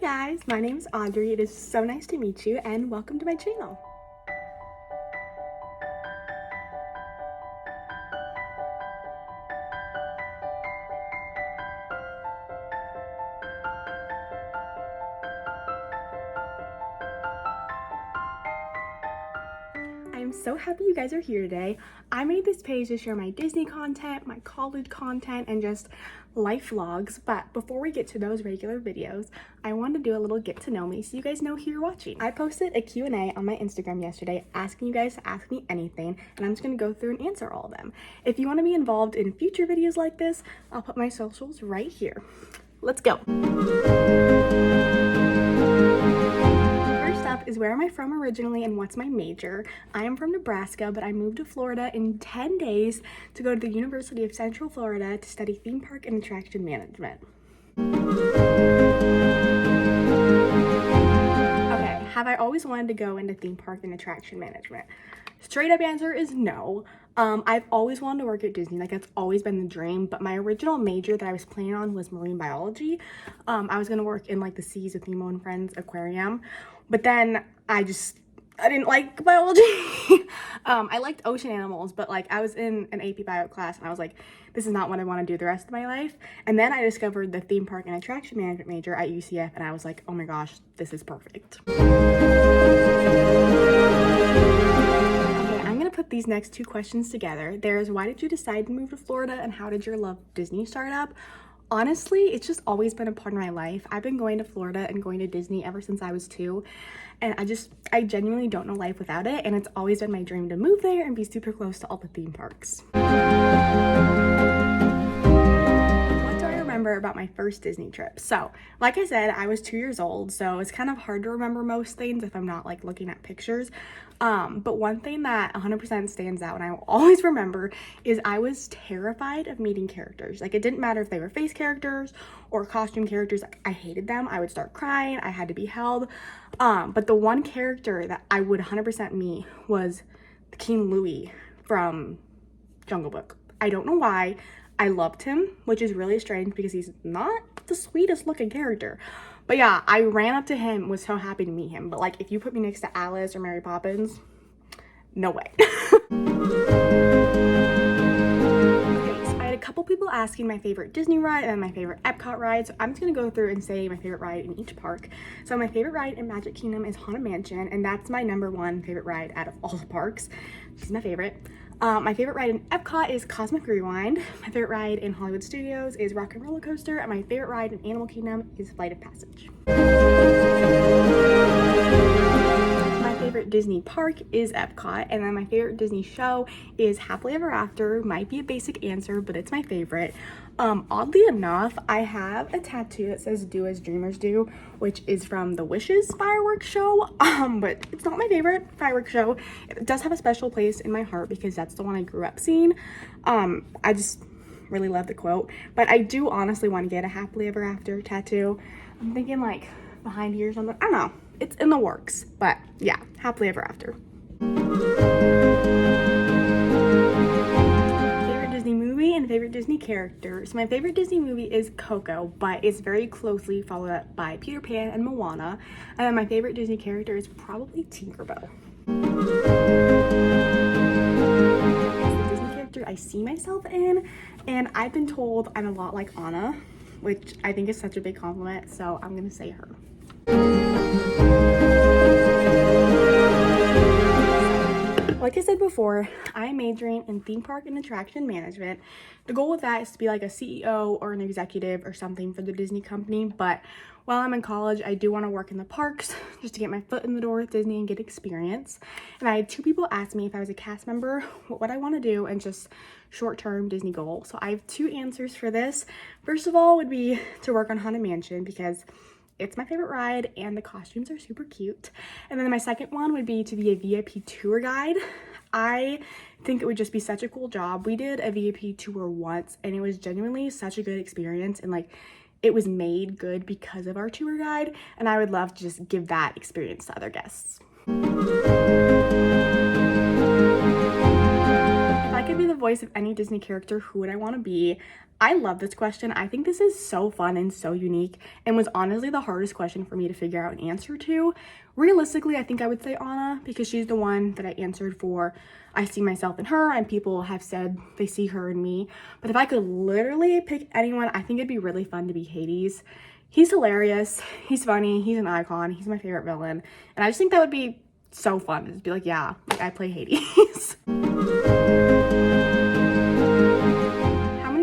guys, my name is Audrey. It is so nice to meet you and welcome to my channel. I'm so happy you guys are here today. I made this page to share my Disney content, my college content, and just life vlogs. But before we get to those regular videos, I want to do a little get to know me so you guys know who you're watching. I posted a Q&A on my Instagram yesterday asking you guys to ask me anything, and I'm just going to go through and answer all of them. If you want to be involved in future videos like this, I'll put my socials right here. Let's go. First up is where am I from originally and what's my major. I am from Nebraska, but I moved to Florida in 10 days to go to the University of Central Florida to study theme park and attraction management. Okay, have I always wanted to go into theme park and attraction management? Straight up answer is no. I've always wanted to work at Disney, like that's always been the dream, but my original major that I was planning on was marine biology. I was gonna work in like the Seas with Nemo and Friends aquarium, but then I didn't like biology. I liked ocean animals, but like I was in an AP bio class and I was like, this is not what I want to do the rest of my life. And then I discovered the theme park and attraction management major at UCF and I was like, oh my gosh, this is perfect. Put these next two questions together. There's why did you decide to move to Florida and how did your love of Disney start up? Honestly, it's just always been a part of my life. I've been going to Florida and going to Disney ever since I was 2, and I genuinely don't know life without it, and it's always been my dream to move there and be super close to all the theme parks. Remember about my first Disney trip. So like I said, I was 2 years old, so it's kind of hard to remember most things if I'm not like looking at pictures. But one thing that 100% stands out and I will always remember is I was terrified of meeting characters. Like it didn't matter if they were face characters or costume characters. Like, I hated them. I would start crying. I had to be held. But the one character that I would 100% meet was King Louis from Jungle Book. I don't know why. I loved him, which is really strange because he's not the sweetest looking character. But yeah, I ran up to him, was so happy to meet him. But like, if you put me next to Alice or Mary Poppins, no way. Okay, so I had a couple people asking my favorite Disney ride and my favorite Epcot ride. So I'm just gonna go through and say my favorite ride in each park. So my favorite ride in Magic Kingdom is Haunted Mansion, and that's my #1 favorite ride out of all the parks. She's my favorite. My favorite ride in Epcot is Cosmic Rewind. My favorite ride in Hollywood Studios is Rock and Roller Coaster, and my favorite ride in Animal Kingdom is Flight of Passage. My favorite Disney park is Epcot, and then my favorite Disney show is Happily Ever After. Might be a basic answer, but it's my favorite. Oddly enough, I have a tattoo that says "Do as Dreamers Do," which is from the Wishes fireworks show, but it's not my favorite fireworks show. It does have a special place in my heart because that's the one I grew up seeing. I just really love the quote, but I do honestly want to get a Happily Ever After tattoo. I'm thinking like behind here or something. I don't know. It's in the works, but yeah, Happily Ever After. And favorite Disney character. So my favorite Disney movie is Coco, but it's very closely followed up by Peter Pan and Moana. And then my favorite Disney character is probably Tinkerbell. It's the Disney character I see myself in, and I've been told I'm a lot like Anna, which I think is such a big compliment, so I'm gonna say her. Like I said before, I'm majoring in theme park and attraction management. The goal with that is to be like a CEO or an executive or something for the Disney company, but while I'm in college, I do want to work in the parks just to get my foot in the door with Disney and get experience. And I had 2 people ask me if I was a cast member, what would I want to do, and just short-term Disney goal. So I have 2 answers for this. First of all would be to work on Haunted Mansion because it's my favorite ride and the costumes are super cute. And then my second one would be to be a VIP tour guide. I think it would just be such a cool job. We did a VIP tour once and it was genuinely such a good experience, and like it was made good because of our tour guide, and I would love to just give that experience to other guests. If I could could be the voice of any Disney character, who would I want to be? I love this question. I think this is so fun and so unique, and was honestly the hardest question for me to figure out an answer to. Realistically, I think I would say Anna, because she's the one that I answered for. I see myself in her, and people have said they see her in me. But if I could literally pick anyone, I think it'd be really fun to be Hades. He's hilarious, he's funny, he's an icon, he's my favorite villain, and I just think that would be so fun to just be like, yeah, like I play Hades.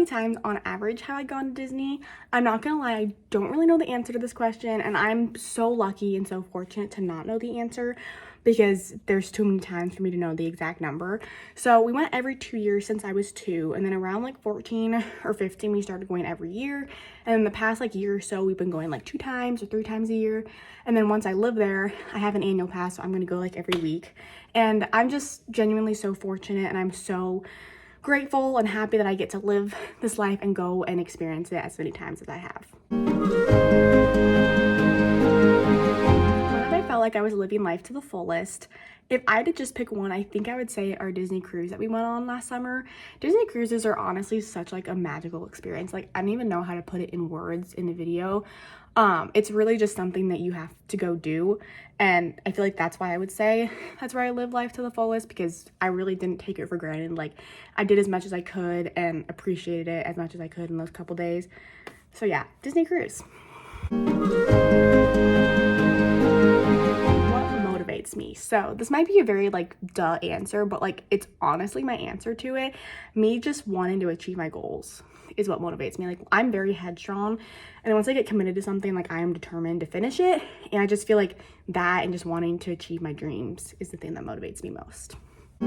Times on average have I gone to Disney? I'm not gonna lie, I don't really know the answer to this question, and I'm so lucky and so fortunate to not know the answer, because there's too many times for me to know the exact number. So we went every 2 years since I was 2, and then around like 14 or 15 we started going every year, and in the past like year or so we've been going like 2 times or 3 times a year. And then once I live there, I have an annual pass, so I'm gonna go like every week. And I'm just genuinely so fortunate, and I'm so grateful and happy that I get to live this life and go and experience it as many times as I have. When have I felt like I was living life to the fullest? If I had to just pick one, I think I would say our Disney cruise that we went on last summer. Disney cruises are honestly such like a magical experience. Like, I don't even know how to put it in words in a video. It's really just something that you have to go do, and I feel like that's why I would say that's where I live life to the fullest, because I really didn't take it for granted. Like, I did as much as I could and appreciated it as much as I could in those couple days. So yeah, Disney cruise. What motivates me? So this might be a very like duh answer, but like it's honestly my answer to it. Me just wanting to achieve my goals is what motivates me. Like, I'm very headstrong, and once I get committed to something, like, I am determined to finish it. And I just feel like that and just wanting to achieve my dreams is the thing that motivates me most. I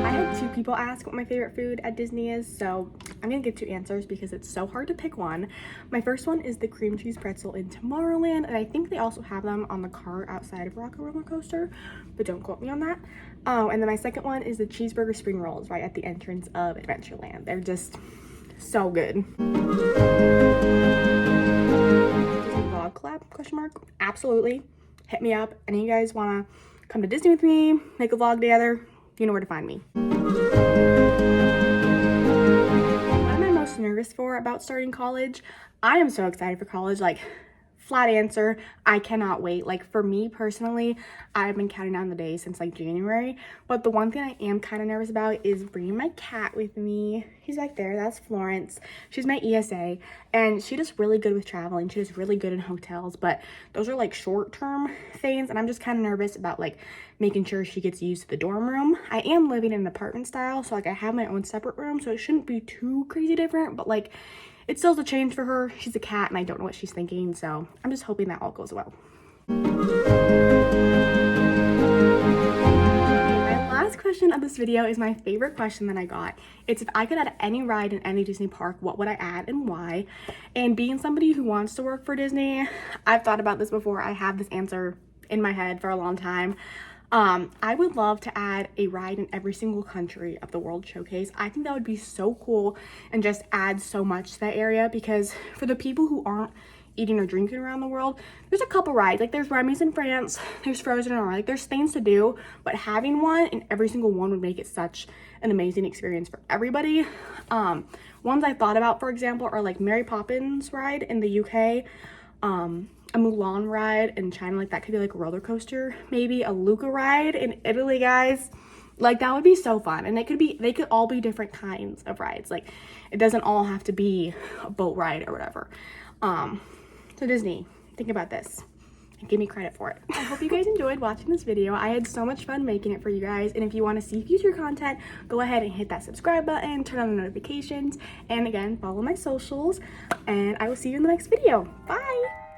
had 2 people ask what my favorite food at Disney is, so I'm gonna give 2 answers because it's so hard to pick one. My first one is the cream cheese pretzel in Tomorrowland, and I think they also have them on the cart outside of Rock Roller Coaster, but don't quote me on that. And then my second one is the cheeseburger spring rolls right at the entrance of Adventureland. They're just so good. Disney vlog collab, question mark? Absolutely. Hit me up. Any of you guys want to come to Disney with me, make a vlog together, you know where to find me. What am I most nervous for about starting college? I am so excited for college. Like, flat answer, I cannot wait. Like, for me personally, I've been counting down the days since like January, but the one thing I am kind of nervous about is bringing my cat with me. He's back there. That's Florence. She's my ESA, and she does really good with traveling. She does really good in hotels, but those are like short-term things, and I'm just kind of nervous about like making sure she gets used to the dorm room. I am living in an apartment style, so like I have my own separate room, so it shouldn't be too crazy different, but like it's still a change for her. She's a cat, and I don't know what she's thinking, so I'm just hoping that all goes well. My last question of this video is my favorite question that I got. It's, if I could add any ride in any Disney park, what would I add and why? And being somebody who wants to work for Disney, I've thought about this before. I have this answer in my head for a long time. I would love to add a ride in every single country of the World Showcase. I think that would be so cool and just add so much to that area, because for the people who aren't eating or drinking around the world, there's a couple rides. Like, there's Remy's in France, there's Frozen, or like there's things to do, but having one in every single one would make it such an amazing experience for everybody. Ones I thought about, for example, are like Mary Poppins ride in the UK, a Mulan ride in China, like that could be like a roller coaster, maybe a Luca ride in Italy, guys. Like, that would be so fun. And they could all be different kinds of rides. Like, it doesn't all have to be a boat ride or whatever. So Disney, think about this and give me credit for it. I hope you guys enjoyed watching this video. I had so much fun making it for you guys, and if you want to see future content, go ahead and hit that subscribe button, turn on the notifications, and again, follow my socials, and I will see you in the next video. Bye!